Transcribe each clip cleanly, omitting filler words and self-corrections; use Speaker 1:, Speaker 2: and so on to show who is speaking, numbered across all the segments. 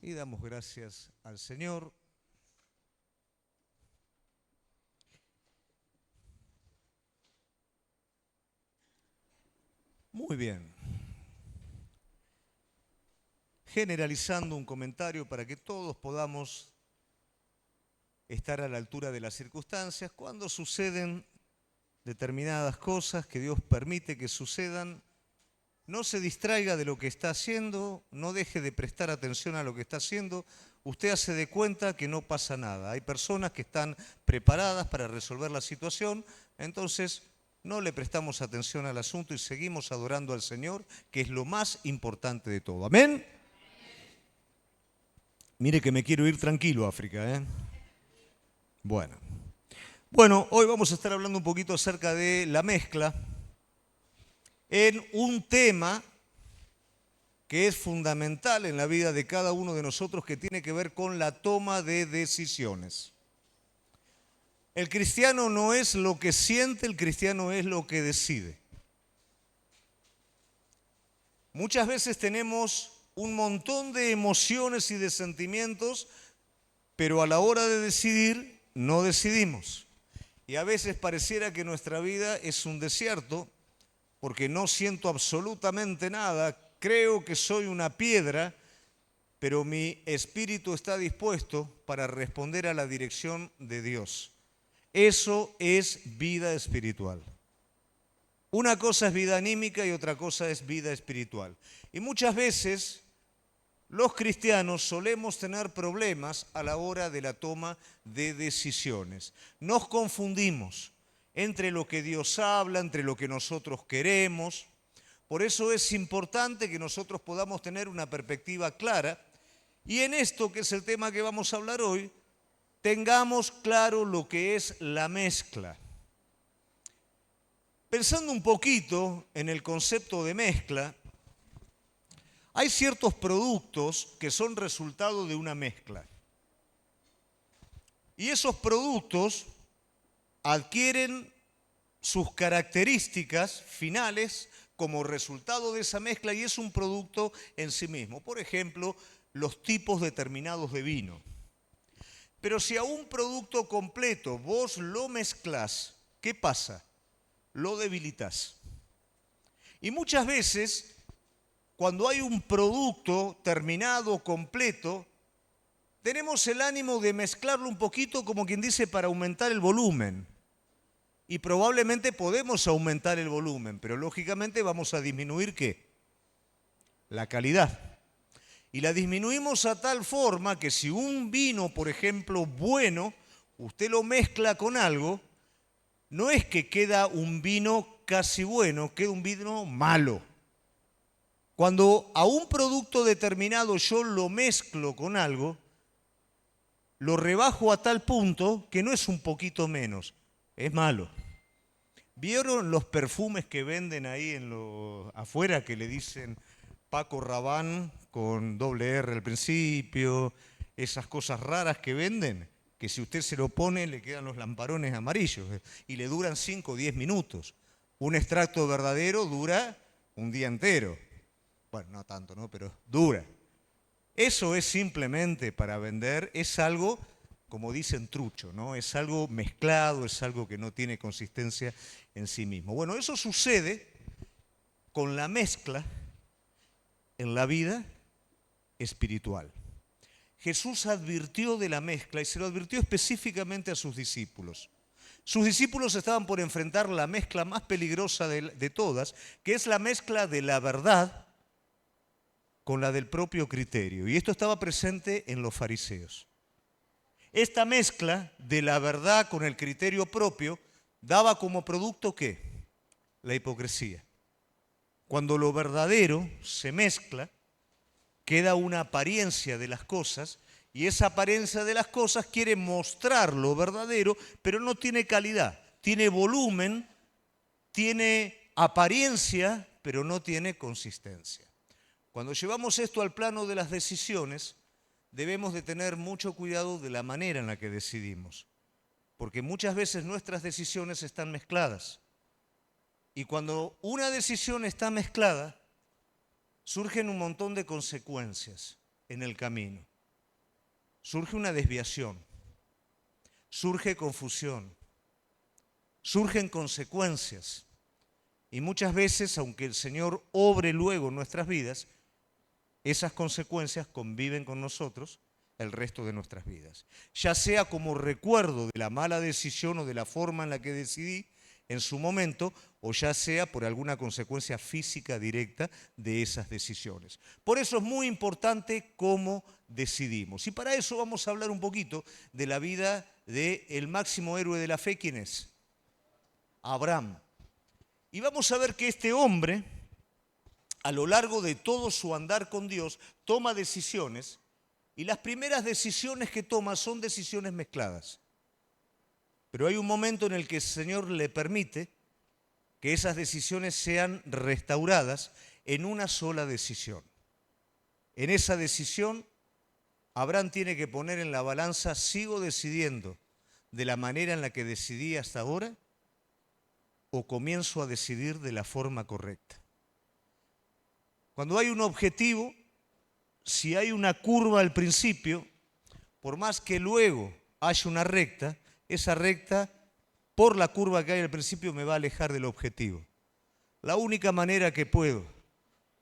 Speaker 1: y damos gracias al Señor. Muy bien. Generalizando un comentario para que todos podamos estar a la altura de las circunstancias, cuando suceden determinadas cosas que Dios permite que sucedan, no se distraiga de lo que está haciendo, no deje de prestar atención a lo que está haciendo, usted hace de cuenta que no pasa nada. Hay personas que están preparadas para resolver la situación, entonces no le prestamos atención al asunto y seguimos adorando al Señor, que es lo más importante de todo. ¿Amén? Mire que me quiero ir tranquilo, África, ¿eh? Bueno. Bueno, hoy vamos a estar hablando un poquito acerca de la mezcla en un tema que es fundamental en la vida de cada uno de nosotros, que tiene que ver con la toma de decisiones. El cristiano no es lo que siente, el cristiano es lo que decide. Muchas veces tenemos un montón de emociones y de sentimientos, pero a la hora de decidir no decidimos. Y a veces pareciera que nuestra vida es un desierto, porque no siento absolutamente nada, creo que soy una piedra, pero mi espíritu está dispuesto para responder a la dirección de Dios. Eso es vida espiritual. Una cosa es vida anímica y otra cosa es vida espiritual. Y muchas veces los cristianos solemos tener problemas a la hora de la toma de decisiones. Nos confundimos entre lo que Dios habla, entre lo que nosotros queremos. Por eso es importante que nosotros podamos tener una perspectiva clara y en esto, que es el tema que vamos a hablar hoy, tengamos claro lo que es la mezcla. Pensando un poquito en el concepto de mezcla, hay ciertos productos que son resultado de una mezcla. Y esos productos adquieren sus características finales como resultado de esa mezcla y es un producto en sí mismo. Por ejemplo, los tipos determinados de vino. Pero si a un producto completo vos lo mezclás, ¿qué pasa? Lo debilitas. Y muchas veces, cuando hay un producto terminado, completo, tenemos el ánimo de mezclarlo un poquito, como quien dice, para aumentar el volumen. Y probablemente podemos aumentar el volumen, pero lógicamente vamos a disminuir ¿qué? La calidad. Y la disminuimos a tal forma que si un vino, por ejemplo, bueno, usted lo mezcla con algo, no es que queda un vino casi bueno, queda un vino malo. Cuando a un producto determinado yo lo mezclo con algo, lo rebajo a tal punto que no es un poquito menos, es malo. ¿Vieron los perfumes que venden ahí afuera que le dicen Paco Rabanne con doble R al principio? Esas cosas raras que venden, que si usted se lo pone le quedan los lamparones amarillos y le duran 5 o 10 minutos. Un extracto verdadero dura un día entero. Bueno, no tanto, ¿no? Pero dura. Eso es simplemente para vender, es algo, como dicen, trucho, ¿no? Es algo mezclado, es algo que no tiene consistencia en sí mismo. Bueno, eso sucede con la mezcla en la vida espiritual. Jesús advirtió de la mezcla y se lo advirtió específicamente a sus discípulos. Sus discípulos estaban por enfrentar la mezcla más peligrosa de todas, que es la mezcla de la verdad con la del propio criterio. Y esto estaba presente en los fariseos. Esta mezcla de la verdad con el criterio propio daba como producto ¿qué? La hipocresía. Cuando lo verdadero se mezcla, queda una apariencia de las cosas y esa apariencia de las cosas quiere mostrar lo verdadero, pero no tiene calidad. Tiene volumen, tiene apariencia, pero no tiene consistencia. Cuando llevamos esto al plano de las decisiones, debemos de tener mucho cuidado de la manera en la que decidimos, porque muchas veces nuestras decisiones están mezcladas. Y cuando una decisión está mezclada, surgen un montón de consecuencias en el camino. surge una desviación, surge confusión, surgen consecuencias. Y muchas veces, aunque el Señor obre luego en nuestras vidas, esas consecuencias conviven con nosotros el resto de nuestras vidas. Ya sea como recuerdo de la mala decisión o de la forma en la que decidí en su momento, o ya sea por alguna consecuencia física directa de esas decisiones. Por eso es muy importante cómo decidimos. Y para eso vamos a hablar un poquito de la vida del máximo héroe de la fe. ¿Quién es? Abraham. Y vamos a ver que este hombre, a lo largo de todo su andar con Dios, toma decisiones, y las primeras decisiones que toma son decisiones mezcladas. Pero hay un momento en el que el Señor le permite que esas decisiones sean restauradas en una sola decisión. En esa decisión, Abraham tiene que poner en la balanza: ¿sigo decidiendo de la manera en la que decidí hasta ahora o comienzo a decidir de la forma correcta? Cuando hay un objetivo, si hay una curva al principio, por más que luego haya una recta, esa recta, por la curva que hay al principio, me va a alejar del objetivo. La única manera que puedo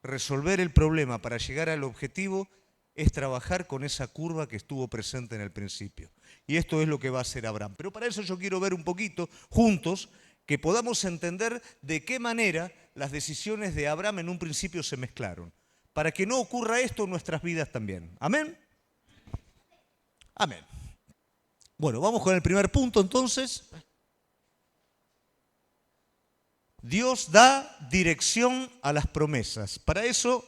Speaker 1: resolver el problema para llegar al objetivo es trabajar con esa curva que estuvo presente en el principio. Y esto es lo que va a hacer Abraham. Pero para eso yo quiero ver un poquito juntos, que podamos entender de qué manera las decisiones de Abraham en un principio se mezclaron, para que no ocurra esto en nuestras vidas también. ¿Amén? Amén. Bueno, vamos con el primer punto entonces. Dios da dirección a las promesas. Para eso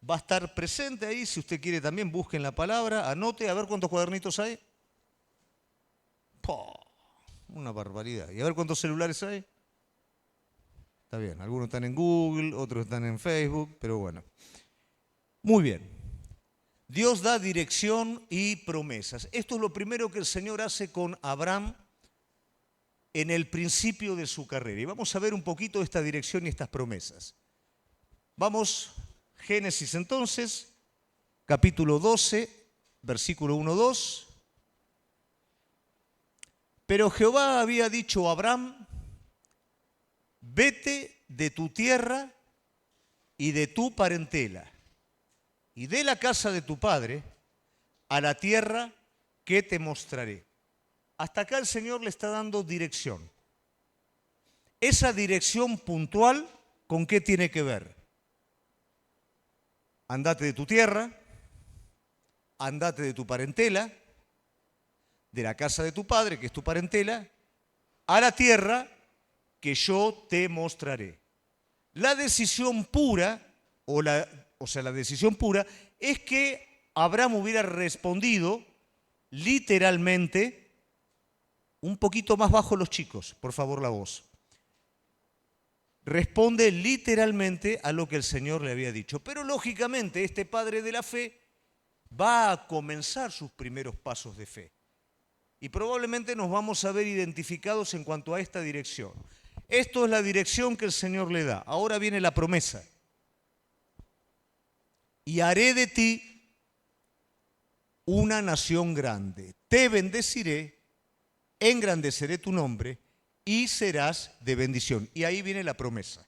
Speaker 1: va a estar presente ahí, si usted quiere también, busquen la palabra, anote, a ver cuántos cuadernitos hay. ¡Poh! Una barbaridad. ¿Y a ver cuántos celulares hay? Está bien, algunos están en Google, otros están en Facebook, pero bueno. Muy bien. Dios da dirección y promesas. Esto es lo primero que el Señor hace con Abraham en el principio de su carrera. Y vamos a ver un poquito esta dirección y estas promesas. Vamos, Génesis entonces, capítulo 12, versículo 1-2. Pero Jehová había dicho a Abraham: vete de tu tierra y de tu parentela y de la casa de tu padre a la tierra que te mostraré. Hasta acá el Señor le está dando dirección. Esa dirección puntual, ¿con qué tiene que ver? Andate de tu tierra, andate de tu parentela, de la casa de tu padre, que es tu parentela, a la tierra que yo te mostraré. La decisión pura, la decisión pura es que Abraham hubiera respondido literalmente, un poquito más bajo los chicos, por favor la voz. Responde literalmente a lo que el Señor le había dicho. Pero lógicamente este padre de la fe va a comenzar sus primeros pasos de fe. Y probablemente nos vamos a ver identificados en cuanto a esta dirección. Esto es la dirección que el Señor le da. Ahora viene la promesa. Y haré de ti una nación grande. Te bendeciré, engrandeceré tu nombre y serás de bendición. Y ahí viene la promesa.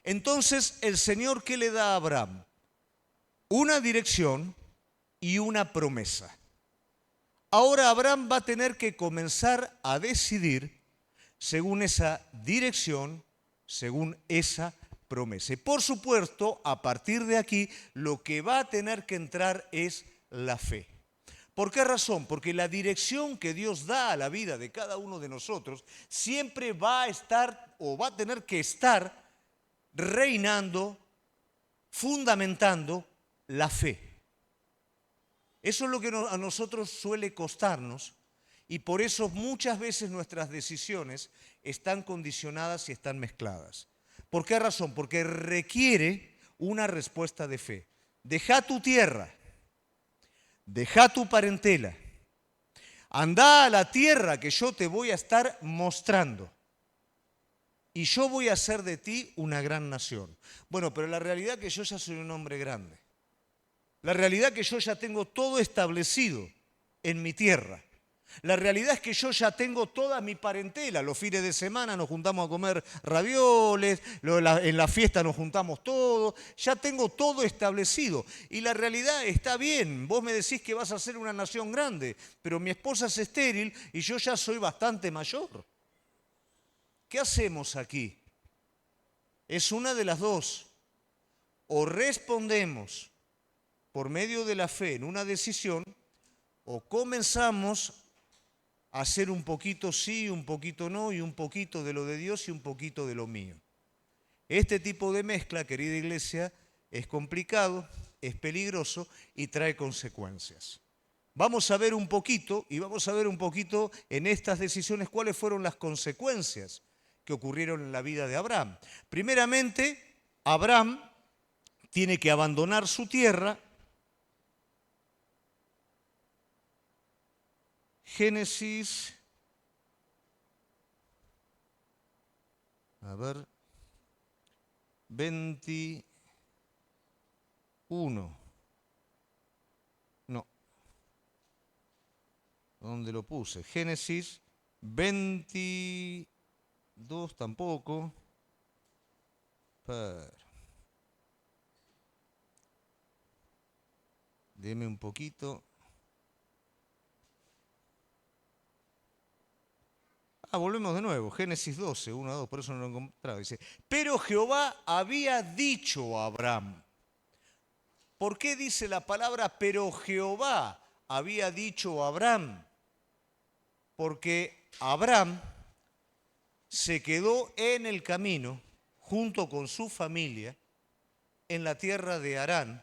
Speaker 1: Entonces, el Señor, ¿qué le da a Abraham? Una dirección y una promesa. Ahora Abraham va a tener que comenzar a decidir según esa dirección, según esa promesa. Y por supuesto, a partir de aquí, lo que va a tener que entrar es la fe. ¿Por qué razón? Porque la dirección que Dios da a la vida de cada uno de nosotros siempre va a estar o va a tener que estar reinando, fundamentando la fe. Eso es lo que a nosotros suele costarnos y por eso muchas veces nuestras decisiones están condicionadas y están mezcladas. ¿Por qué razón? Porque requiere una respuesta de fe. Deja tu tierra, deja tu parentela, anda a la tierra que yo te voy a estar mostrando y yo voy a hacer de ti una gran nación. Bueno, pero la realidad es que yo ya soy un hombre grande. La realidad es que yo ya tengo todo establecido. en mi tierra. La realidad es que yo ya tengo toda mi parentela. Los fines de semana nos juntamos a comer ravioles, en la fiesta nos juntamos todos. Ya tengo todo establecido. Y la realidad está bien. Vos me decís que vas a ser una nación grande, pero mi esposa es estéril y yo ya soy bastante mayor. ¿Qué hacemos aquí? Es una de las dos. O respondemos por medio de la fe en una decisión, o comenzamos a hacer un poquito sí, un poquito no, y un poquito de lo de Dios y un poquito de lo mío. Este tipo de mezcla, querida iglesia, es complicado, es peligroso y trae consecuencias. Vamos a ver un poquito, y vamos a ver un poquito en estas decisiones cuáles fueron las consecuencias que ocurrieron en la vida de Abraham. Primeramente, Abraham tiene que abandonar su tierra. Génesis, a ver, 21. No. ¿Dónde lo puse? Génesis 22 tampoco. Deme un poquito. Volvemos de nuevo, Génesis 12, 1 a 2, por eso no lo encontraba. Dice, pero Jehová había dicho a Abraham. ¿Por qué dice la palabra pero Jehová había dicho a Abraham? Porque Abraham se quedó en el camino junto con su familia en la tierra de Harán.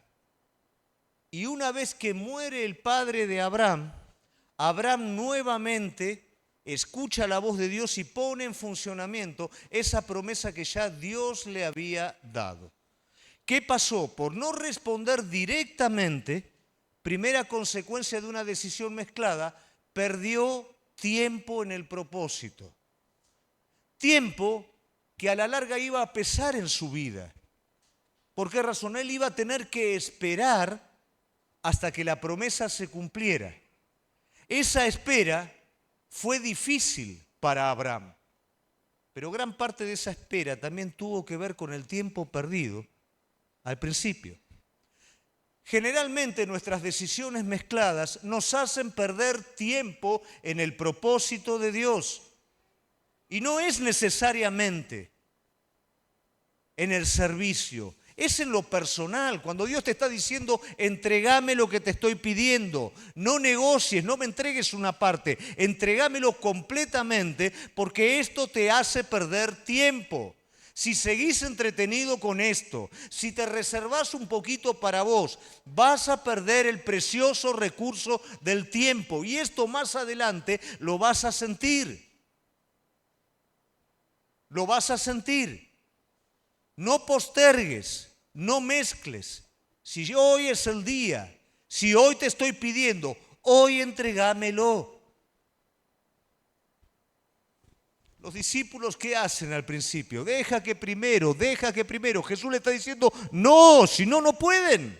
Speaker 1: Y una vez que muere el padre de Abraham, Abraham nuevamente escucha la voz de Dios y pone en funcionamiento esa promesa que ya Dios le había dado. ¿Qué pasó? Por no responder directamente, primera consecuencia de una decisión mezclada, perdió tiempo en el propósito. Tiempo que a la larga iba a pesar en su vida. ¿Por qué razón? Él iba a tener que esperar hasta que la promesa se cumpliera. Esa espera fue difícil para Abraham, pero gran parte de esa espera también tuvo que ver con el tiempo perdido al principio. Generalmente nuestras decisiones mezcladas nos hacen perder tiempo en el propósito de Dios. Y no es necesariamente en el servicio, es en lo personal. Cuando Dios te está diciendo, entregame lo que te estoy pidiendo, no negocies, no me entregues una parte, entregámelo completamente, porque esto te hace perder tiempo. Si seguís entretenido con esto, si te reservás un poquito para vos, vas a perder el precioso recurso del tiempo, y esto más adelante lo vas a sentir. Lo vas a sentir. No postergues, no mezcles. Si hoy es el día, si hoy te estoy pidiendo, hoy entregámelo. Los discípulos, ¿qué hacen al principio? Deja que primero. Jesús le está diciendo, no, si no, no pueden.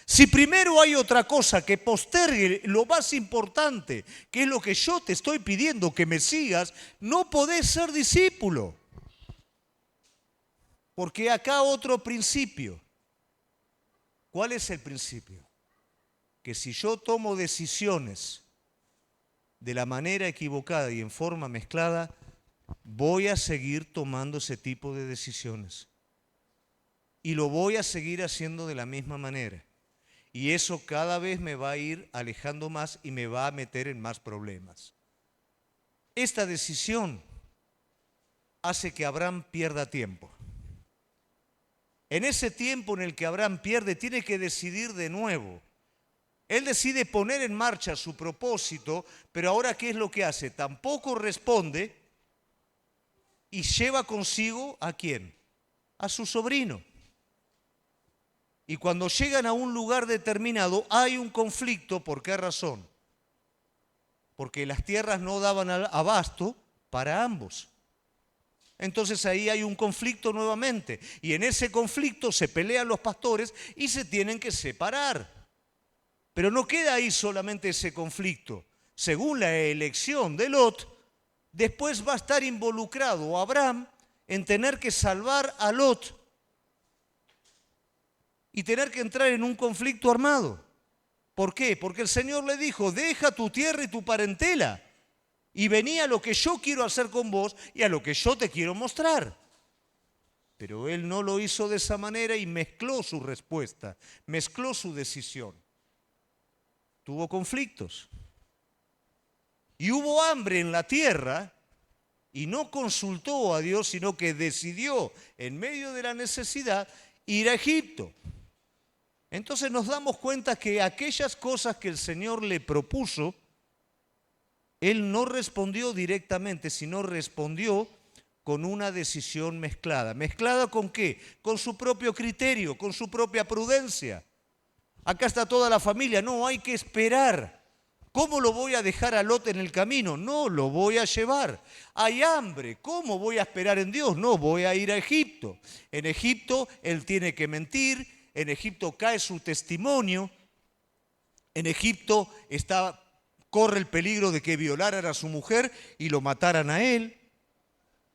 Speaker 1: Si primero hay otra cosa que postergue lo más importante, que es lo que yo te estoy pidiendo, que me sigas, no podés ser discípulo. Porque acá otro principio. ¿Cuál es el principio? Que si yo tomo decisiones de la manera equivocada y en forma mezclada, voy a seguir tomando ese tipo de decisiones. Y lo voy a seguir haciendo de la misma manera. Y eso cada vez me va a ir alejando más y me va a meter en más problemas. Esta decisión hace que Abraham pierda tiempo. En ese tiempo en el que Abraham pierde, tiene que decidir de nuevo. Él decide poner en marcha su propósito, pero ahora ¿qué es lo que hace? Tampoco responde y lleva consigo ¿a quién? A su sobrino. Y cuando llegan a un lugar determinado hay un conflicto. ¿Por qué razón? Porque las tierras no daban abasto para ambos. Entonces ahí hay un conflicto nuevamente, y en ese conflicto se pelean los pastores y se tienen que separar. Pero no queda ahí solamente ese conflicto. Según la elección de Lot, después va a estar involucrado Abraham en tener que salvar a Lot y tener que entrar en un conflicto armado. ¿Por qué? Porque el Señor le dijo, deja tu tierra y tu parentela y vení a lo que yo quiero hacer con vos y a lo que yo te quiero mostrar. Pero él no lo hizo de esa manera y mezcló su respuesta, mezcló su decisión. Tuvo conflictos. Y hubo hambre en la tierra y no consultó a Dios, sino que decidió, en medio de la necesidad, ir a Egipto. Entonces nos damos cuenta que aquellas cosas que el Señor le propuso, Él no respondió directamente, sino respondió con una decisión mezclada. ¿Mezclada con qué? Con su propio criterio, con su propia prudencia. Acá está toda la familia, no, hay que esperar. ¿Cómo lo voy a dejar a Lot en el camino? No, lo voy a llevar. Hay hambre, ¿cómo voy a esperar en Dios? No, voy a ir a Egipto. En Egipto él tiene que mentir, en Egipto cae su testimonio, en Egipto corre el peligro de que violaran a su mujer y lo mataran a él.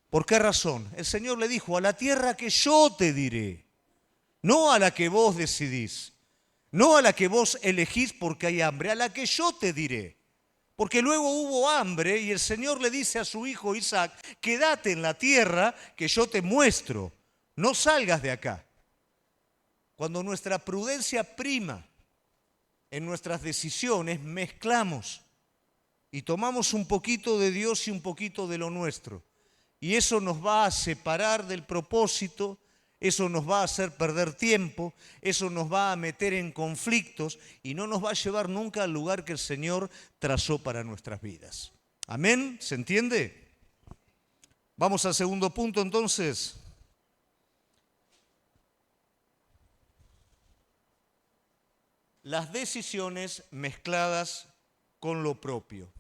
Speaker 1: ¿Por qué razón? El Señor le dijo, a la tierra que yo te diré, no a la que vos decidís. No a la que vos elegís porque hay hambre, a la que yo te diré. Porque luego hubo hambre y el Señor le dice a su hijo Isaac, quédate en la tierra que yo te muestro, no salgas de acá. Cuando nuestra prudencia prima en nuestras decisiones, mezclamos y tomamos un poquito de Dios y un poquito de lo nuestro. Y eso nos va a separar del propósito. Eso nos va a hacer perder tiempo, eso nos va a meter en conflictos y no nos va a llevar nunca al lugar que el Señor trazó para nuestras vidas. ¿Amén? ¿Se entiende? Vamos al segundo punto entonces. Las decisiones mezcladas con lo propio.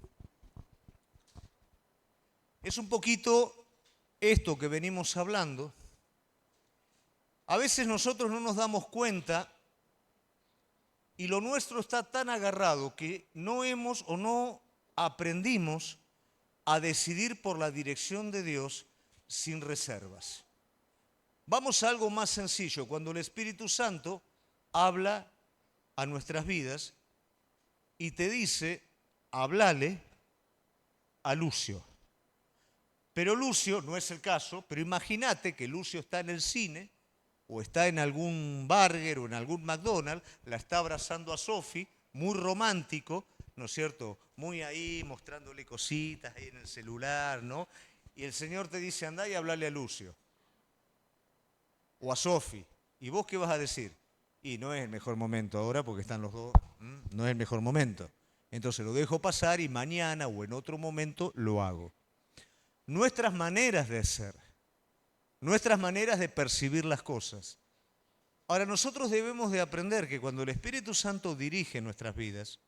Speaker 1: Es un poquito esto que venimos hablando. A veces nosotros no nos damos cuenta y lo nuestro está tan agarrado que no hemos o no aprendimos a decidir por la dirección de Dios sin reservas. Vamos a algo más sencillo. Cuando el Espíritu Santo habla a nuestras vidas y te dice, háblale a Lucio. Pero Lucio, no es el caso, pero imagínate que Lucio está en el cine o está en algún burger o en algún McDonald's, la está abrazando a Sofi, muy romántico, ¿no es cierto? Muy ahí, mostrándole cositas ahí en el celular, ¿no? Y el Señor te dice, andá y hablale a Lucio o a Sofi. ¿Y vos qué vas a decir? Y no es el mejor momento ahora porque están los dos, no es el mejor momento. Entonces lo dejo pasar y mañana o en otro momento lo hago. Nuestras maneras de ser, nuestras maneras de percibir las cosas. Ahora, nosotros debemos de aprender que cuando el Espíritu Santo dirige nuestras vidas,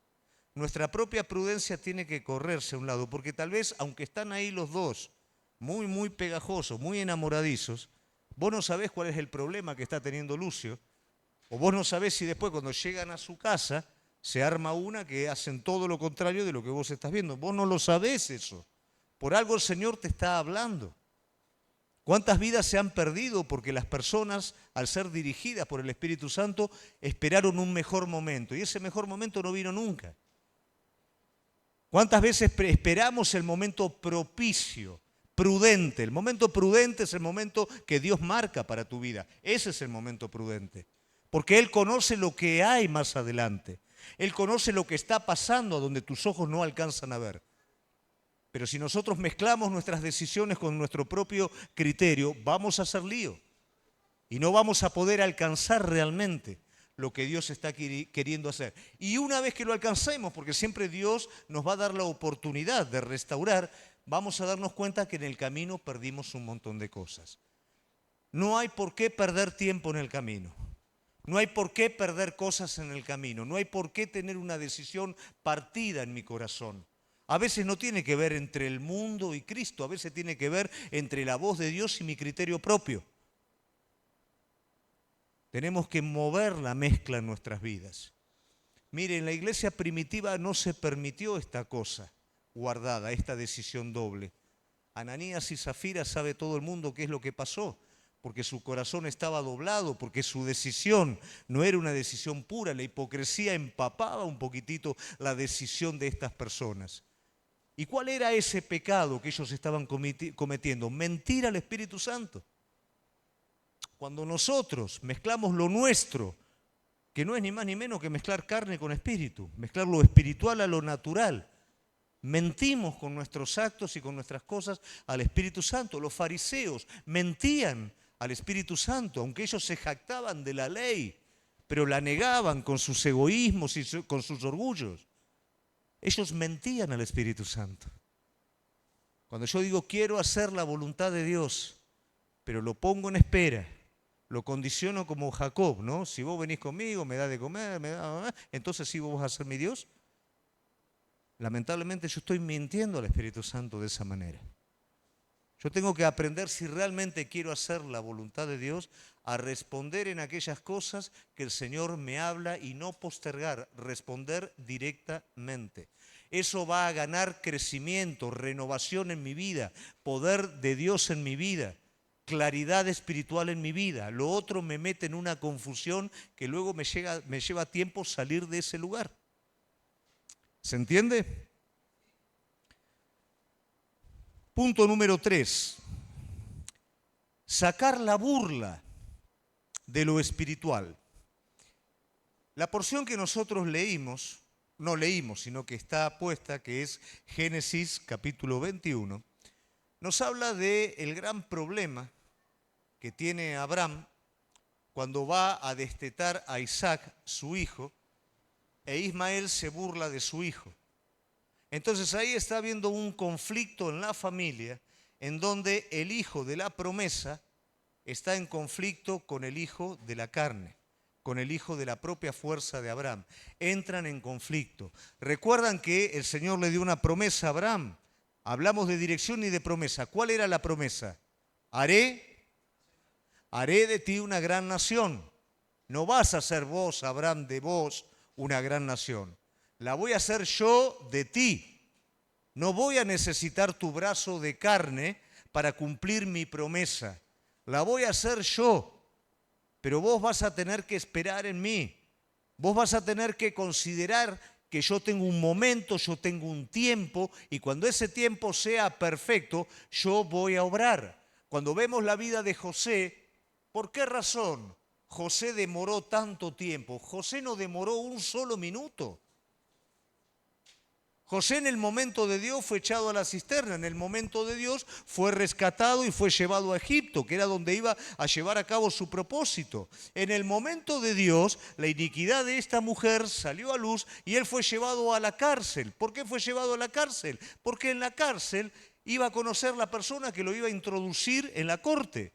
Speaker 1: nuestra propia prudencia tiene que correrse a un lado, porque tal vez, aunque están ahí los dos, muy pegajosos, muy enamoradizos, vos no sabés cuál es el problema que está teniendo Lucio, o vos no sabés si después cuando llegan a su casa se arma una que hacen todo lo contrario de lo que vos estás viendo. Vos no lo sabés eso. Por algo el Señor te está hablando. ¿Cuántas vidas se han perdido porque las personas, al ser dirigidas por el Espíritu Santo, esperaron un mejor momento? Y ese mejor momento no vino nunca. ¿Cuántas veces esperamos el momento propicio, prudente? El momento prudente es el momento que Dios marca para tu vida. Ese es el momento prudente. Porque Él conoce lo que hay más adelante. Él conoce lo que está pasando donde tus ojos no alcanzan a ver. Pero si nosotros mezclamos nuestras decisiones con nuestro propio criterio, vamos a hacer lío. Y no vamos a poder alcanzar realmente lo que Dios está queriendo hacer. Y una vez que lo alcancemos, porque siempre Dios nos va a dar la oportunidad de restaurar, vamos a darnos cuenta que en el camino perdimos un montón de cosas. No hay por qué perder tiempo en el camino. No hay por qué perder cosas en el camino. No hay por qué tener una decisión partida en mi corazón. A veces no tiene que ver entre el mundo y Cristo, a veces tiene que ver entre la voz de Dios y mi criterio propio. Tenemos que mover la mezcla en nuestras vidas. Mire, en la iglesia primitiva no se permitió esta cosa guardada, esta decisión doble. Ananías y Zafira sabe todo el mundo qué es lo que pasó, porque su corazón estaba doblado, porque su decisión no era una decisión pura, la hipocresía empapaba un poquitito la decisión de estas personas. ¿Y cuál era ese pecado que ellos estaban cometiendo? Mentir al Espíritu Santo. Cuando nosotros mezclamos lo nuestro, que no es ni más ni menos que mezclar carne con espíritu, mezclar lo espiritual a lo natural, mentimos con nuestros actos y con nuestras cosas al Espíritu Santo. Los fariseos mentían al Espíritu Santo, aunque ellos se jactaban de la ley, pero la negaban con sus egoísmos y con sus orgullos. Ellos mentían al Espíritu Santo. Cuando yo digo quiero hacer la voluntad de Dios, pero lo pongo en espera, lo condiciono como Jacob, ¿no? Si vos venís conmigo, me das de comer, entonces sí vos vas a ser mi Dios. Lamentablemente yo estoy mintiendo al Espíritu Santo de esa manera. Yo tengo que aprender, si realmente quiero hacer la voluntad de Dios, a responder en aquellas cosas que el Señor me habla y no postergar, responder directamente. Eso va a ganar crecimiento, renovación en mi vida, poder de Dios en mi vida, claridad espiritual en mi vida. Lo otro me mete en una confusión que luego me lleva tiempo salir de ese lugar. ¿Se entiende? Punto número 3. Sacar la burla de lo espiritual. La porción que nosotros leímos, no leímos, sino que está puesta, que es Génesis capítulo 21, nos habla del gran problema que tiene Abraham cuando va a destetar a Isaac, su hijo, e Ismael se burla de su hijo. Entonces ahí está habiendo un conflicto en la familia en donde el hijo de la promesa está en conflicto con el hijo de la carne, con el hijo de la propia fuerza de Abraham. Entran en conflicto. Recuerdan que el Señor le dio una promesa a Abraham. Hablamos de dirección y de promesa. ¿Cuál era la promesa? Haré de ti una gran nación. No vas a ser vos, Abraham, de vos una gran nación. La voy a hacer yo de ti. No voy a necesitar tu brazo de carne para cumplir mi promesa. La voy a hacer yo, pero vos vas a tener que esperar en mí. Vos vas a tener que considerar que yo tengo un momento, yo tengo un tiempo, y cuando ese tiempo sea perfecto, yo voy a obrar. Cuando vemos la vida de José, ¿por qué razón José demoró tanto tiempo? José no demoró un solo minuto. José en el momento de Dios fue echado a la cisterna, en el momento de Dios fue rescatado y fue llevado a Egipto, que era donde iba a llevar a cabo su propósito. En el momento de Dios, la iniquidad de esta mujer salió a luz y él fue llevado a la cárcel. ¿Por qué fue llevado a la cárcel? Porque en la cárcel iba a conocer la persona que lo iba a introducir en la corte.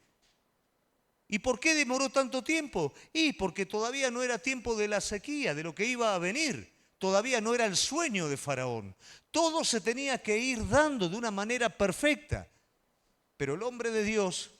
Speaker 1: ¿Y por qué demoró tanto tiempo? Y porque todavía no era tiempo de la sequía, de lo que iba a venir. Todavía no era el sueño de Faraón. Todo se tenía que ir dando de una manera perfecta. Pero el hombre de Dios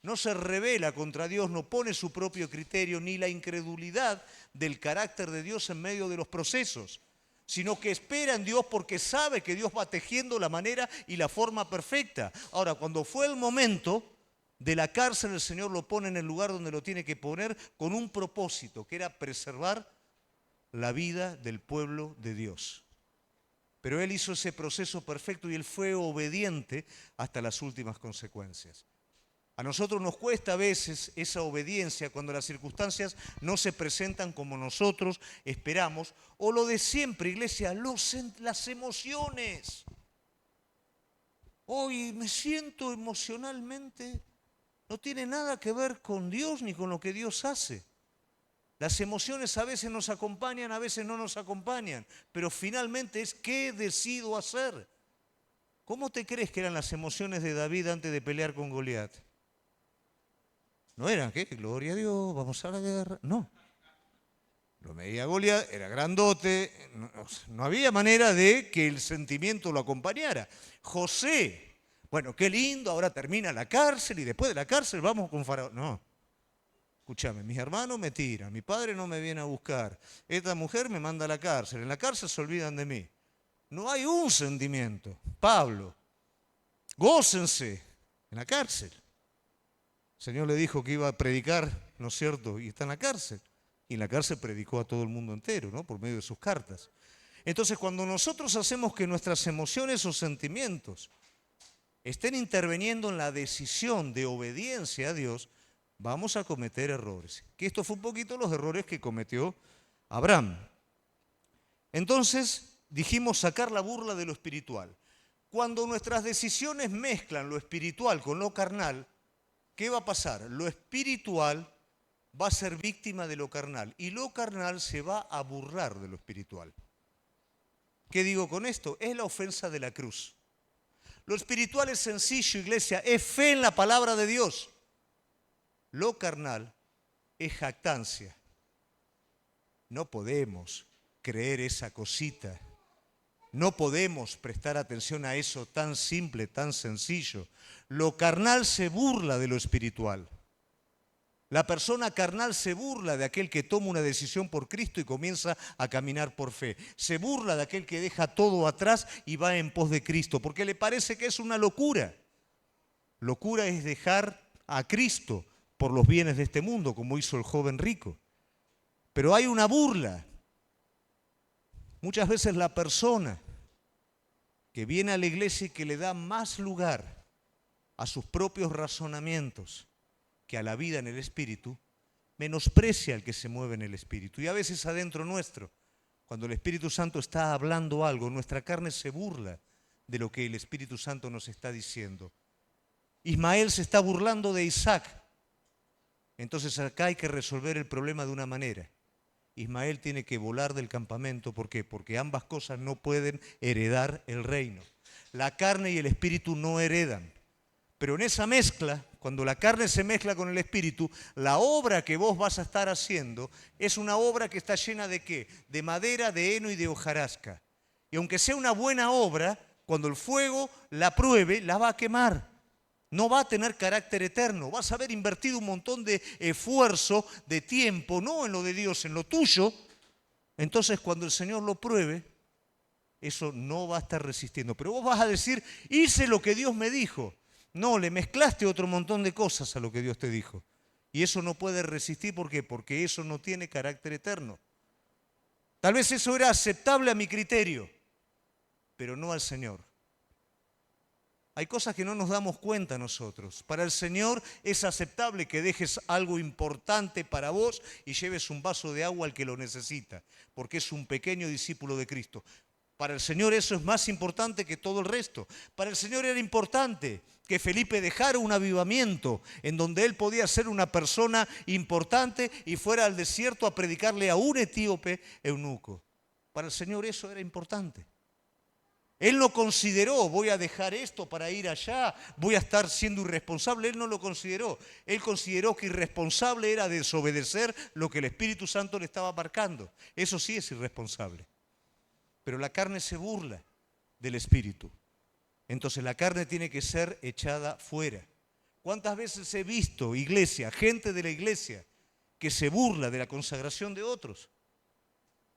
Speaker 1: no se rebela contra Dios, no pone su propio criterio, ni la incredulidad del carácter de Dios en medio de los procesos, sino que espera en Dios porque sabe que Dios va tejiendo la manera y la forma perfecta. Ahora, cuando fue el momento de la cárcel, el Señor lo pone en el lugar donde lo tiene que poner con un propósito, que era preservar la vida del pueblo de Dios. Pero él hizo ese proceso perfecto y él fue obediente hasta las últimas consecuencias. A nosotros nos cuesta a veces esa obediencia cuando las circunstancias no se presentan como nosotros esperamos, o lo de siempre, iglesia, las emociones. Hoy me siento emocionalmente, no tiene nada que ver con Dios ni con lo que Dios hace. Las emociones a veces nos acompañan, a veces no nos acompañan, pero finalmente es ¿qué decido hacer? ¿Cómo te crees que eran las emociones de David antes de pelear con Goliat? No eran, ¿qué? Gloria a Dios, vamos a la guerra. No. Lo medía Goliat, era grandote, no había manera de que el sentimiento lo acompañara. José, bueno, qué lindo, ahora termina la cárcel y después de la cárcel vamos con Faraón. No. Escúchame, mis hermanos me tiran, mi padre no me viene a buscar, esta mujer me manda a la cárcel, en la cárcel se olvidan de mí. No hay un sentimiento. Pablo, gócense en la cárcel. El Señor le dijo que iba a predicar, ¿no es cierto? Y está en la cárcel. Y en la cárcel predicó a todo el mundo entero, ¿no? Por medio de sus cartas. Entonces, cuando nosotros hacemos que nuestras emociones o sentimientos estén interviniendo en la decisión de obediencia a Dios, vamos a cometer errores. Que esto fue un poquito los errores que cometió Abraham. Entonces, dijimos sacar la burla de lo espiritual. Cuando nuestras decisiones mezclan lo espiritual con lo carnal, ¿qué va a pasar? Lo espiritual va a ser víctima de lo carnal y lo carnal se va a burlar de lo espiritual. ¿Qué digo con esto? Es la ofensa de la cruz. Lo espiritual es sencillo, iglesia, es fe en la palabra de Dios. Lo carnal es jactancia. No podemos creer esa cosita. No podemos prestar atención a eso tan simple, tan sencillo. Lo carnal se burla de lo espiritual. La persona carnal se burla de aquel que toma una decisión por Cristo y comienza a caminar por fe. Se burla de aquel que deja todo atrás y va en pos de Cristo, porque le parece que es una locura. Locura es dejar a Cristo por los bienes de este mundo, como hizo el joven rico. Pero hay una burla. Muchas veces la persona que viene a la iglesia y que le da más lugar a sus propios razonamientos que a la vida en el Espíritu, menosprecia al que se mueve en el Espíritu. Y a veces adentro nuestro, cuando el Espíritu Santo está hablando algo, nuestra carne se burla de lo que el Espíritu Santo nos está diciendo. Ismael se está burlando de Isaac. Entonces acá hay que resolver el problema de una manera. Ismael tiene que volar del campamento. ¿Por qué? Porque ambas cosas no pueden heredar el reino. La carne y el espíritu no heredan. Pero en esa mezcla, cuando la carne se mezcla con el espíritu, la obra que vos vas a estar haciendo es una obra que está llena ¿de qué? De madera, de heno y de hojarasca. Y aunque sea una buena obra, cuando el fuego la pruebe, la va a quemar. No va a tener carácter eterno. Vas a haber invertido un montón de esfuerzo, de tiempo, no en lo de Dios, en lo tuyo. Entonces, cuando el Señor lo pruebe, eso no va a estar resistiendo. Pero vos vas a decir, hice lo que Dios me dijo. No, le mezclaste otro montón de cosas a lo que Dios te dijo. Y eso no puede resistir. ¿Por qué? Porque eso no tiene carácter eterno. Tal vez eso era aceptable a mi criterio, pero no al Señor. Hay cosas que no nos damos cuenta nosotros. Para el Señor es aceptable que dejes algo importante para vos y lleves un vaso de agua al que lo necesita, porque es un pequeño discípulo de Cristo. Para el Señor eso es más importante que todo el resto. Para el Señor era importante que Felipe dejara un avivamiento en donde él podía ser una persona importante y fuera al desierto a predicarle a un etíope eunuco. Para el Señor eso era importante. Él no consideró, voy a dejar esto para ir allá, voy a estar siendo irresponsable. Él no lo consideró. Él consideró que irresponsable era desobedecer lo que el Espíritu Santo le estaba marcando. Eso sí es irresponsable. Pero la carne se burla del Espíritu. Entonces la carne tiene que ser echada fuera. ¿Cuántas veces he visto iglesia, gente de la iglesia, que se burla de la consagración de otros?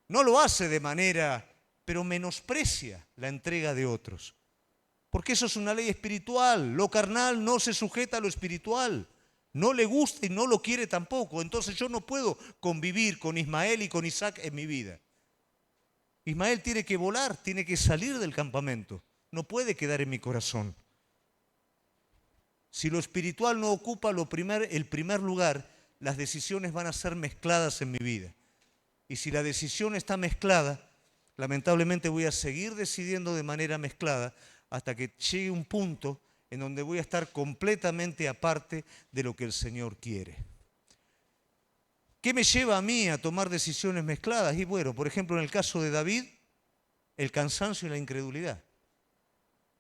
Speaker 1: No lo hace de manera, pero menosprecia la entrega de otros. Porque eso es una ley espiritual. Lo carnal no se sujeta a lo espiritual. No le gusta y no lo quiere tampoco. Entonces yo no puedo convivir con Ismael y con Isaac en mi vida. Ismael tiene que volar, tiene que salir del campamento. No puede quedar en mi corazón. Si lo espiritual no ocupa el primer lugar, las decisiones van a ser mezcladas en mi vida. Y si la decisión está mezclada, lamentablemente voy a seguir decidiendo de manera mezclada hasta que llegue un punto en donde voy a estar completamente aparte de lo que el Señor quiere. ¿Qué me lleva a mí a tomar decisiones mezcladas? Y bueno, por ejemplo, en el caso de David, el cansancio y la incredulidad.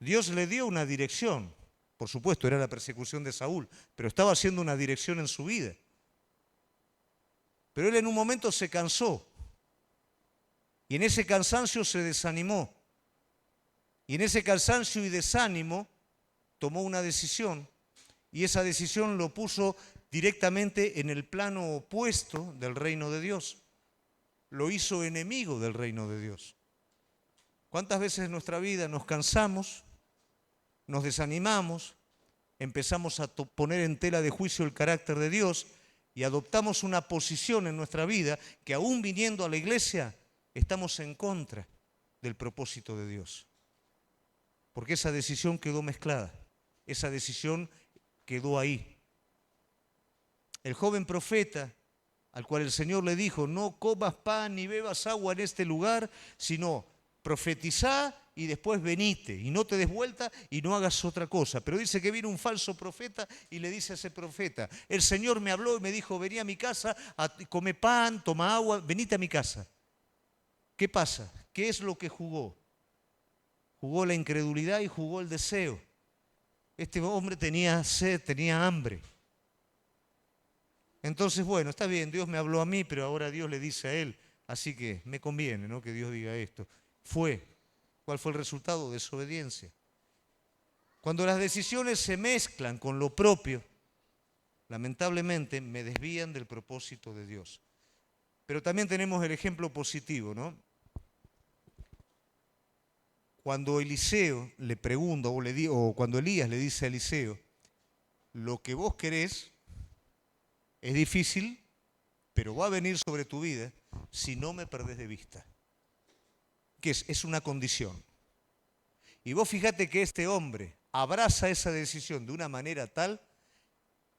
Speaker 1: Dios le dio una dirección. Por supuesto, era la persecución de Saúl, pero estaba haciendo una dirección en su vida. Pero él en un momento se cansó. Y en ese cansancio se desanimó. Y en ese cansancio y desánimo tomó una decisión. Y esa decisión lo puso directamente en el plano opuesto del reino de Dios. Lo hizo enemigo del reino de Dios. ¿Cuántas veces en nuestra vida nos cansamos, nos desanimamos, empezamos a poner en tela de juicio el carácter de Dios y adoptamos una posición en nuestra vida que aún viniendo a la iglesia estamos en contra del propósito de Dios? Porque esa decisión quedó mezclada, esa decisión quedó ahí. El joven profeta al cual el Señor le dijo, no comas pan ni bebas agua en este lugar, sino profetizá y después venite, y no te des vuelta y no hagas otra cosa. Pero dice que viene un falso profeta y le dice a ese profeta, el Señor me habló y me dijo, vení a mi casa, come pan, toma agua, venite a mi casa. ¿Qué pasa? ¿Qué es lo que jugó? Jugó la incredulidad y jugó el deseo. Este hombre tenía sed, tenía hambre. Entonces, bueno, está bien, Dios me habló a mí, pero ahora Dios le dice a él, así que me conviene, ¿no?, que Dios diga esto. ¿Cuál fue el resultado? Desobediencia. Cuando las decisiones se mezclan con lo propio, lamentablemente me desvían del propósito de Dios. Pero también tenemos el ejemplo positivo, ¿no? Cuando Eliseo le pregunta, o cuando Elías le dice a Eliseo, lo que vos querés es difícil, pero va a venir sobre tu vida si no me perdés de vista. ¿Qué es? Es una condición. Y vos fíjate que este hombre abraza esa decisión de una manera tal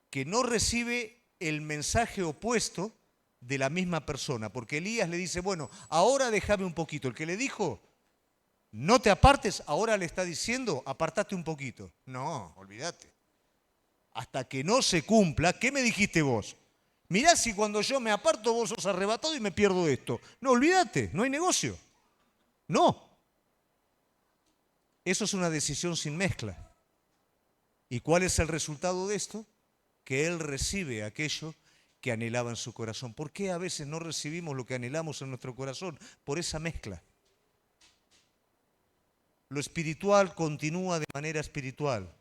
Speaker 1: que no recibe el mensaje opuesto de la misma persona. Porque Elías le dice, bueno, ahora déjame un poquito. El que le dijo, no te apartes, ahora le está diciendo, apartate un poquito. No, olvídate. Hasta que no se cumpla, ¿qué me dijiste vos? Mirá si cuando yo me aparto vos sos arrebatado y me pierdo esto. No, olvídate, no hay negocio. No. Eso es una decisión sin mezcla. ¿Y cuál es el resultado de esto? Que él recibe aquello que anhelaba en su corazón. ¿Por qué a veces no recibimos lo que anhelamos en nuestro corazón? Por esa mezcla. Lo espiritual continúa de manera espiritual.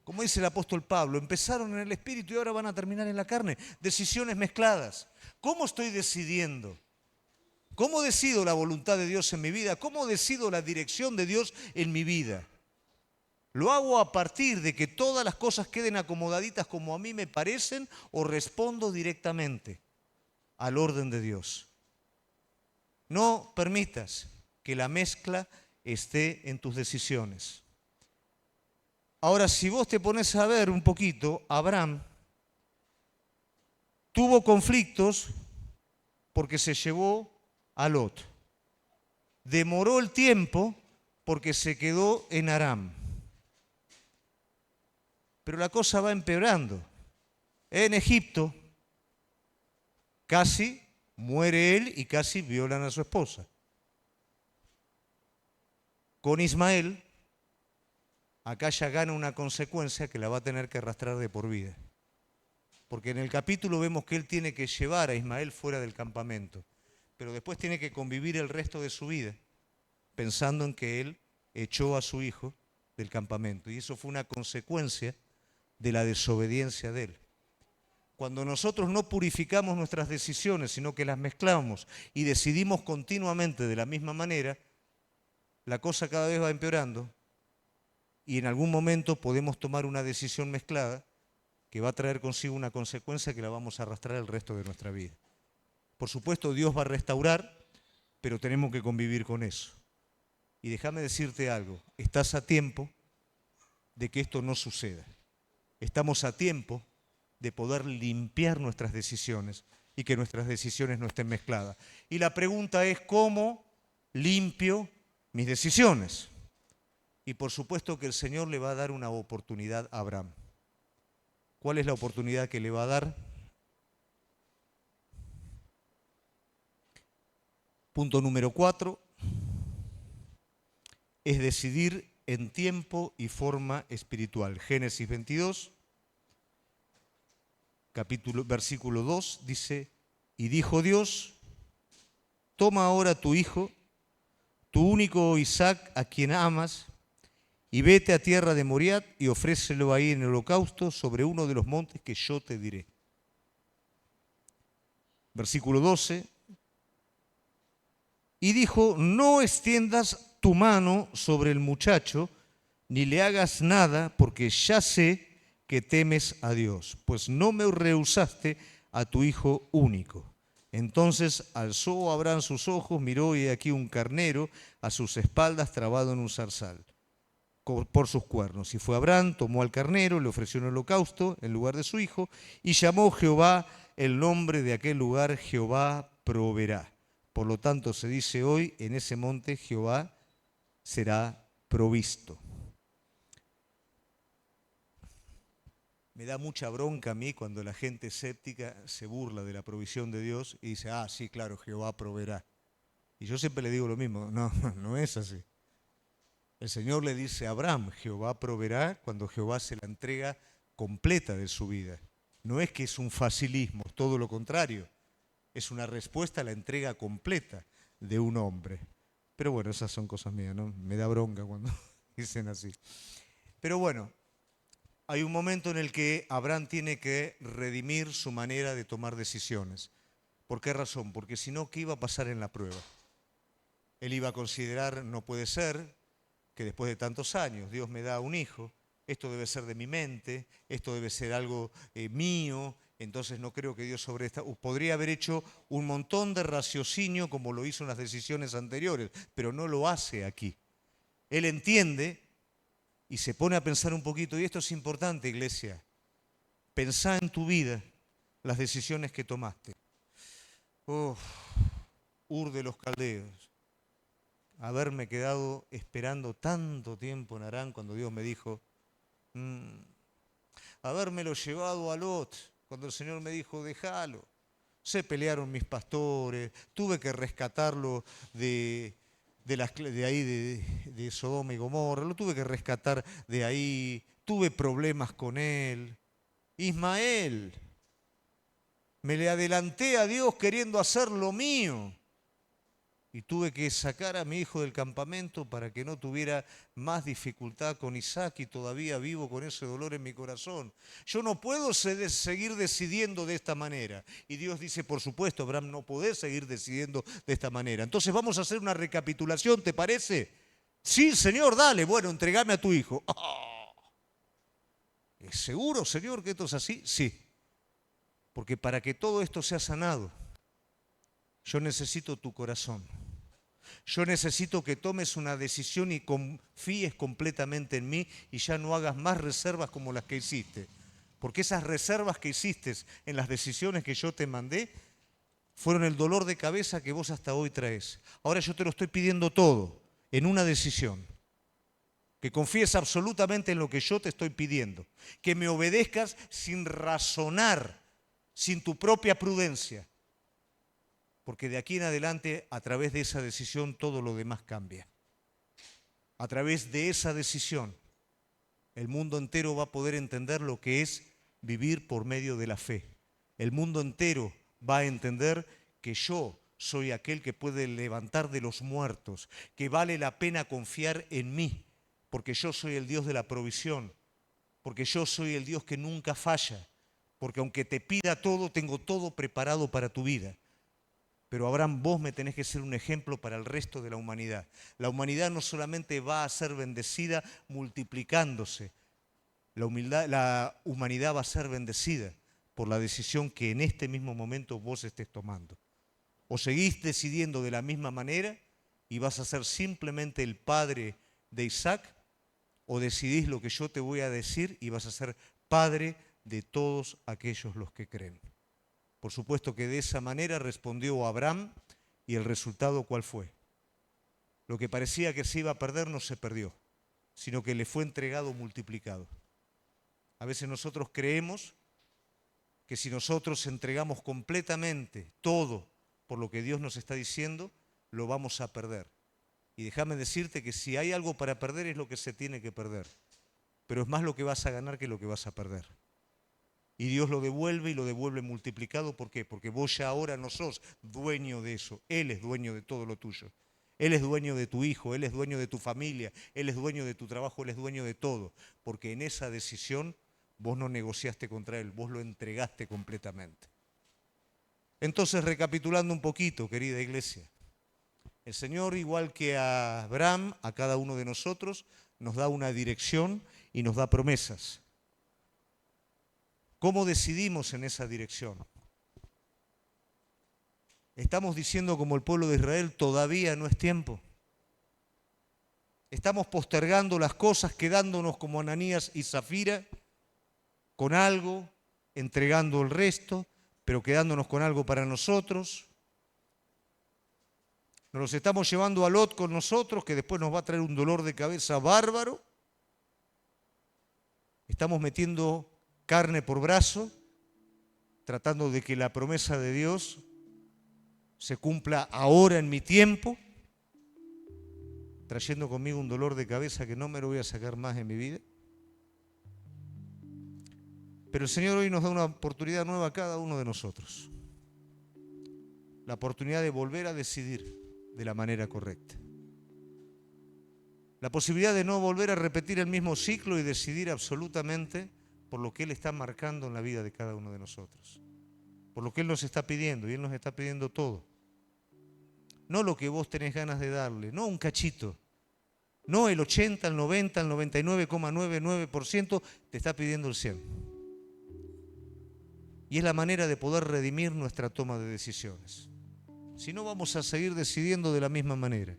Speaker 1: Como dice el apóstol Pablo, empezaron en el espíritu y ahora van a terminar en la carne. Decisiones mezcladas. ¿Cómo estoy decidiendo? ¿Cómo decido la voluntad de Dios en mi vida? ¿Cómo decido la dirección de Dios en mi vida? ¿Lo hago a partir de que todas las cosas queden acomodaditas como a mí me parecen o respondo directamente al orden de Dios? No permitas que la mezcla esté en tus decisiones. Ahora, si vos te pones a ver un poquito, Abraham tuvo conflictos porque se llevó a Lot. Demoró el tiempo porque se quedó en Aram. Pero la cosa va empeorando. En Egipto casi muere él y casi violan a su esposa. Con Ismael, acá ya gana una consecuencia que la va a tener que arrastrar de por vida. Porque en el capítulo vemos que él tiene que llevar a Ismael fuera del campamento, pero después tiene que convivir el resto de su vida pensando en que él echó a su hijo del campamento. Y eso fue una consecuencia de la desobediencia de él. Cuando nosotros no purificamos nuestras decisiones, sino que las mezclamos y decidimos continuamente de la misma manera, la cosa cada vez va empeorando y en algún momento podemos tomar una decisión mezclada que va a traer consigo una consecuencia que la vamos a arrastrar el resto de nuestra vida. Por supuesto, Dios va a restaurar, pero tenemos que convivir con eso. Y déjame decirte algo, estás a tiempo de que esto no suceda. Estamos a tiempo de poder limpiar nuestras decisiones y que nuestras decisiones no estén mezcladas. Y la pregunta es, ¿cómo limpio mis decisiones? Y por supuesto que el Señor le va a dar una oportunidad a Abraham. ¿Cuál es la oportunidad que le va a dar? Punto número 4, es decidir en tiempo y forma espiritual. Génesis 22, versículo 2, dice, y dijo Dios, toma ahora tu hijo, tu único Isaac, a quien amas, y vete a tierra de Moriat y ofrécelo ahí en el holocausto sobre uno de los montes que yo te diré. Versículo 12. Y dijo, no extiendas tu mano sobre el muchacho, ni le hagas nada, porque ya sé que temes a Dios, pues no me rehusaste a tu hijo único. Entonces alzó Abraham sus ojos, miró y he aquí un carnero a sus espaldas trabado en un zarzal, por sus cuernos. Y fue Abraham, tomó al carnero, le ofreció un holocausto en lugar de su hijo, y llamó Jehová el nombre de aquel lugar, Jehová proveerá. Por lo tanto, se dice hoy, en ese monte Jehová será provisto. Me da mucha bronca a mí cuando la gente escéptica se burla de la provisión de Dios y dice, ah, sí, claro, Jehová proveerá. Y yo siempre le digo lo mismo, no, no es así. El Señor le dice a Abraham, Jehová proveerá cuando Jehová se la entrega completa de su vida. No es que es un facilismo, es todo lo contrario. Es una respuesta a la entrega completa de un hombre. Pero bueno, esas son cosas mías, ¿no? Me da bronca cuando dicen así. Pero bueno, hay un momento en el que Abraham tiene que redimir su manera de tomar decisiones. ¿Por qué razón? Porque si no, ¿qué iba a pasar en la prueba? Él iba a considerar, no puede ser que después de tantos años Dios me da un hijo, esto debe ser de mi mente, esto debe ser algo mío, entonces no creo que Dios sobre esta... Podría haber hecho un montón de raciocinio como lo hizo en las decisiones anteriores, pero no lo hace aquí. Él entiende y se pone a pensar un poquito, y esto es importante, iglesia, pensá en tu vida las decisiones que tomaste. Uf, Ur de los Caldeos, haberme quedado esperando tanto tiempo en Harán cuando Dios me dijo, habérmelo llevado a Lot cuando el Señor me dijo, déjalo. Se pelearon mis pastores, tuve que rescatarlo de ahí, de Sodoma y Gomorra, lo tuve que rescatar de ahí, tuve problemas con él. Ismael, me le adelanté a Dios queriendo hacer lo mío. Y tuve que sacar a mi hijo del campamento para que no tuviera más dificultad con Isaac y todavía vivo con ese dolor en mi corazón. Yo no puedo seguir decidiendo de esta manera. Y Dios dice, por supuesto, Abraham, no podés seguir decidiendo de esta manera. Entonces vamos a hacer una recapitulación, ¿te parece? Sí, Señor, dale. Bueno, entregame a tu hijo. ¿Es seguro, Señor, que esto es así? Sí. Porque para que todo esto sea sanado, yo necesito tu corazón. Yo necesito que tomes una decisión y confíes completamente en mí y ya no hagas más reservas como las que hiciste. Porque esas reservas que hiciste en las decisiones que yo te mandé fueron el dolor de cabeza que vos hasta hoy traes. Ahora yo te lo estoy pidiendo todo en una decisión. Que confíes absolutamente en lo que yo te estoy pidiendo. Que me obedezcas sin razonar, sin tu propia prudencia. Porque de aquí en adelante, a través de esa decisión, todo lo demás cambia. A través de esa decisión, el mundo entero va a poder entender lo que es vivir por medio de la fe. El mundo entero va a entender que yo soy aquel que puede levantar de los muertos, que vale la pena confiar en mí, porque yo soy el Dios de la provisión, porque yo soy el Dios que nunca falla, porque aunque te pida todo, tengo todo preparado para tu vida. Pero Abraham, vos me tenés que ser un ejemplo para el resto de la humanidad. La humanidad no solamente va a ser bendecida multiplicándose, la humanidad va a ser bendecida por la decisión que en este mismo momento vos estés tomando. O seguís decidiendo de la misma manera y vas a ser simplemente el padre de Isaac, o decidís lo que yo te voy a decir y vas a ser padre de todos aquellos los que creen. Por supuesto que de esa manera respondió Abraham, y el resultado ¿cuál fue? Lo que parecía que se iba a perder no se perdió, sino que le fue entregado multiplicado. A veces nosotros creemos que si nosotros entregamos completamente todo por lo que Dios nos está diciendo, lo vamos a perder. Y déjame decirte que si hay algo para perder es lo que se tiene que perder, pero es más lo que vas a ganar que lo que vas a perder. Y Dios lo devuelve y lo devuelve multiplicado. ¿Por qué? Porque vos ya ahora no sos dueño de eso. Él es dueño de todo lo tuyo. Él es dueño de tu hijo, Él es dueño de tu familia, Él es dueño de tu trabajo, Él es dueño de todo. Porque en esa decisión vos no negociaste contra Él, vos lo entregaste completamente. Entonces, recapitulando un poquito, querida iglesia, el Señor, igual que a Abraham, a cada uno de nosotros, nos da una dirección y nos da promesas. ¿Cómo decidimos en esa dirección? Estamos diciendo como el pueblo de Israel, todavía no es tiempo. Estamos postergando las cosas, quedándonos como Ananías y Zafira, con algo, entregando el resto, pero quedándonos con algo para nosotros. Nos estamos llevando a Lot con nosotros, que después nos va a traer un dolor de cabeza bárbaro. Estamos metiendo carne por brazo, tratando de que la promesa de Dios se cumpla ahora en mi tiempo, trayendo conmigo un dolor de cabeza que no me lo voy a sacar más en mi vida. Pero el Señor hoy nos da una oportunidad nueva a cada uno de nosotros. La oportunidad de volver a decidir de la manera correcta. La posibilidad de no volver a repetir el mismo ciclo y decidir absolutamente por lo que Él está marcando en la vida de cada uno de nosotros. Por lo que Él nos está pidiendo, y Él nos está pidiendo todo. No lo que vos tenés ganas de darle, no un cachito. No el 80, el 90, el 99,99%, te está pidiendo el 100%. Y es la manera de poder redimir nuestra toma de decisiones. Si no, vamos a seguir decidiendo de la misma manera.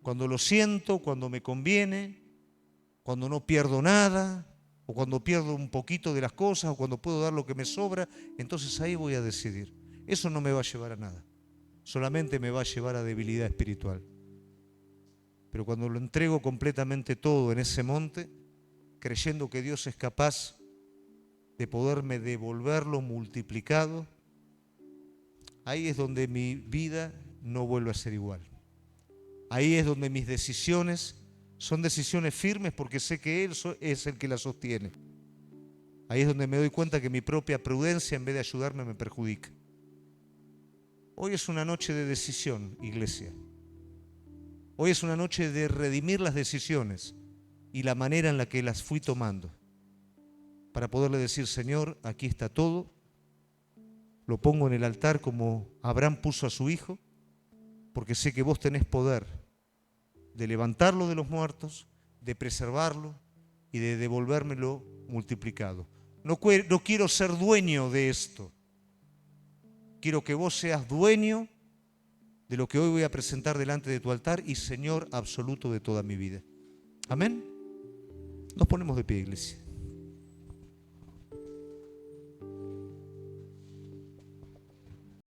Speaker 1: Cuando lo siento, cuando me conviene, cuando no pierdo nada, o cuando pierdo un poquito de las cosas, o cuando puedo dar lo que me sobra, entonces ahí voy a decidir. Eso no me va a llevar a nada. Solamente me va a llevar a debilidad espiritual. Pero cuando lo entrego completamente todo en ese monte, creyendo que Dios es capaz de poderme devolverlo multiplicado, ahí es donde mi vida no vuelve a ser igual. Ahí es donde mis decisiones son decisiones firmes porque sé que Él es el que las sostiene. Ahí es donde me doy cuenta que mi propia prudencia, en vez de ayudarme, me perjudica. Hoy es una noche de decisión, iglesia. Hoy es una noche de redimir las decisiones y la manera en la que las fui tomando, para poderle decir, Señor, aquí está todo, lo pongo en el altar como Abraham puso a su hijo, porque sé que vos tenés poder de levantarlo de los muertos, de preservarlo y de devolvérmelo multiplicado. No quiero ser dueño de esto. Quiero que vos seas dueño de lo que hoy voy a presentar delante de tu altar y Señor absoluto de toda mi vida. Amén. Nos ponemos de pie, iglesia.